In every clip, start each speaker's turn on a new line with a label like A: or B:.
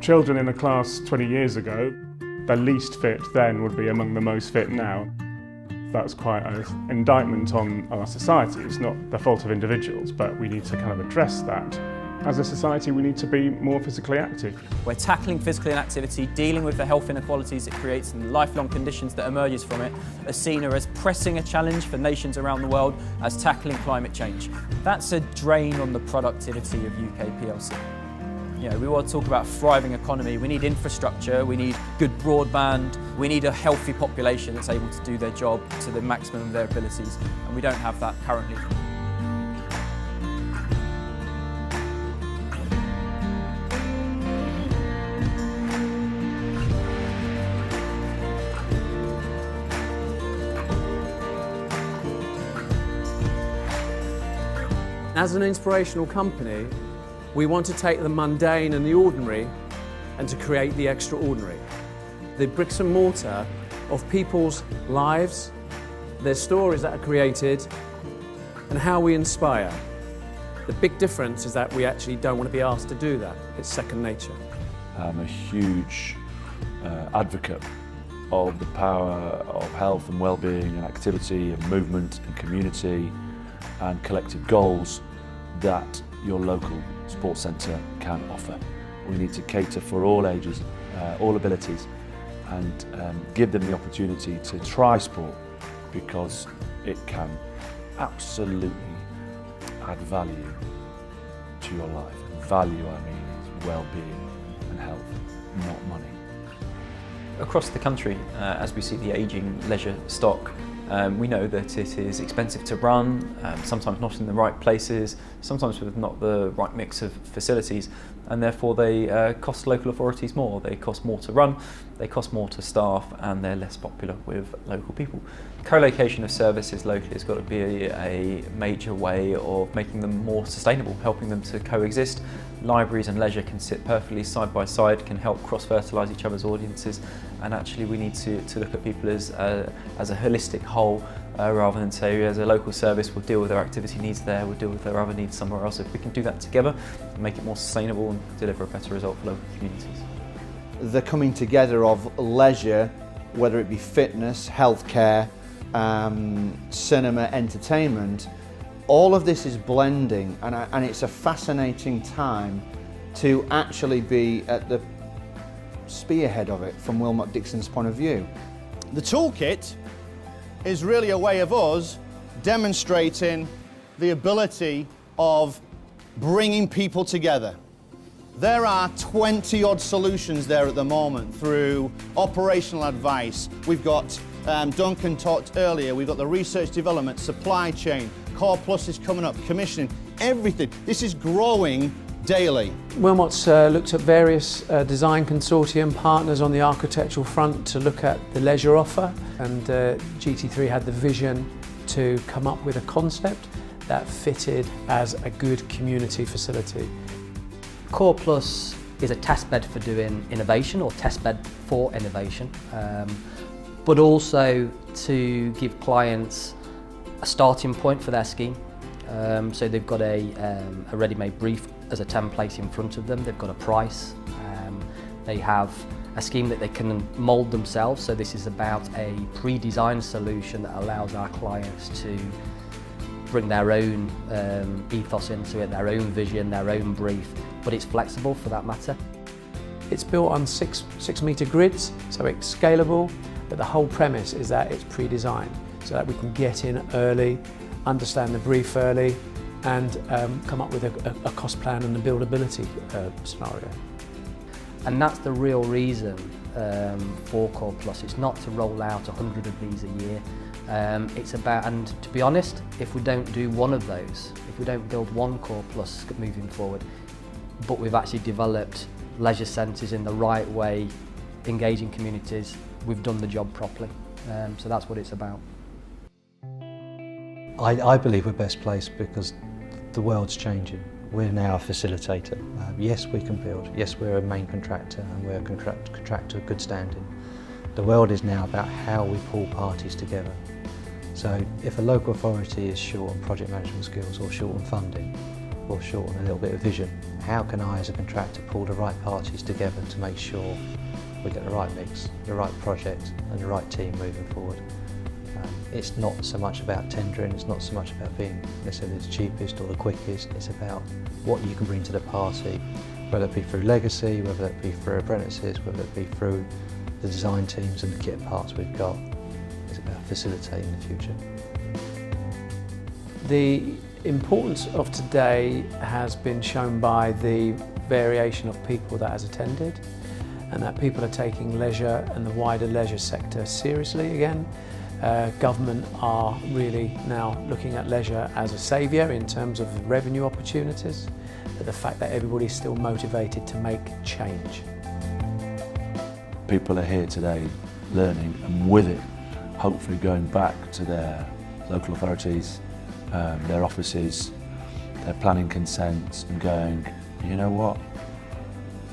A: Children in a class 20 years ago, the least fit then would be among the most fit now. That's quite an indictment on our society. It's not the fault of individuals, but we need to kind of address that. As a society, we need to be more physically active.
B: We're tackling physical inactivity, dealing with the health inequalities it creates and the lifelong conditions that emerges from it, as seen as pressing a challenge for nations around the world as tackling climate change. That's a drain on the productivity of UK PLC. You know, we want to talk about a thriving economy. We need infrastructure, we need good broadband, we need a healthy population that's able to do their job to the maximum of their abilities, and we don't have that currently.
C: As an inspirational company, we want to take the mundane and the ordinary and to create the extraordinary. The bricks and mortar of people's lives, their stories that are created, and how we inspire. The big difference is that we actually don't want to be asked to do that. It's second nature.
D: I'm a huge advocate of the power of health and well-being and activity and movement and community and collective goals that your local sports centre can offer. We need to cater for all ages, all abilities, and give them the opportunity to try sport, because it can absolutely add value to your life. And value, I mean, is well-being and health, not money.
B: Across the country, as we see the ageing leisure stock, we know that it is expensive to run, sometimes not in the right places, sometimes with not the right mix of facilities, and therefore they cost local authorities more. They cost more to run, they cost more to staff, and they're less popular with local people. Co-location of services locally has got to be a major way of making them more sustainable, helping them to coexist. Libraries and leisure can sit perfectly side by side, can help cross-fertilise each other's audiences, and actually we need to look at people as a holistic whole, rather than say as a local service we'll deal with their activity needs there, we'll deal with their other needs somewhere else. If we can do that together and make it more sustainable and deliver a better result for local communities.
E: The coming together of leisure, whether it be fitness, healthcare, cinema, entertainment, all of this is blending, and it's a fascinating time to actually be at the spearhead of it from Willmott Dixon's point of view.
F: The toolkit is really a way of us demonstrating the ability of bringing people together. There are 20-odd solutions there at the moment through operational advice. We've got, Duncan talked earlier, we've got the research development, supply chain, Core Plus is coming up, commissioning, everything. This is growing daily.
C: Willmott's looked at various design consortium partners on the architectural front to look at the leisure offer, and GT3 had the vision to come up with a concept that fitted as a good community facility.
G: Core Plus is a testbed for doing innovation, or testbed for innovation, but also to give clients a starting point for their scheme. So they've got a ready-made brief as a template in front of them, they've got a price, they have a scheme that they can mould themselves. So this is about a pre-designed solution that allows our clients to bring their own ethos into it, their own vision, their own brief, but it's flexible for that matter.
C: It's built on 6-metre grids, so it's scalable, but the whole premise is that it's pre-designed, so that we can get in early, understand the brief early, and come up with a cost plan and a buildability scenario.
G: And that's the real reason for Core Plus. It's not to roll out 100 of these a year. It's about, and to be honest, if we don't do one of those, if we don't build one Core Plus moving forward, but we've actually developed leisure centres in the right way, engaging communities, we've done the job properly. So that's what it's about.
H: I believe we're best placed because the world's changing. We're now a facilitator. Yes, we can build. Yes, we're a main contractor, and we're a contractor of good standing. The world is now about how we pull parties together. So if a local authority is short on project management skills or short on funding, or short on a little bit of vision. How can I as a contractor pull the right parties together to make sure we get the right mix, the right project and the right team moving forward? It's not so much about tendering, it's not so much about being necessarily the cheapest or the quickest, it's about what you can bring to the party, whether it be through legacy, whether it be through apprentices, whether it be through the design teams and the kit parts we've got. It's about facilitating the future.
C: The importance of today has been shown by the variation of people that has attended, and that people are taking leisure and the wider leisure sector seriously again. Government are really now looking at leisure as a saviour in terms of revenue opportunities, but the fact that everybody's still motivated to make change.
D: People are here today learning, and with it hopefully going back to their local authorities, their offices, their planning consents, and going, you know what,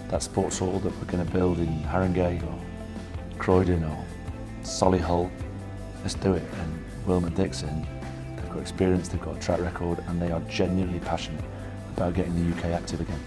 D: that sports hall that we're going to build in Haringey or Croydon or Solihull, let's do it. And Willmott, Dixon, they've got experience, they've got a track record, and they are genuinely passionate about getting the UK active again.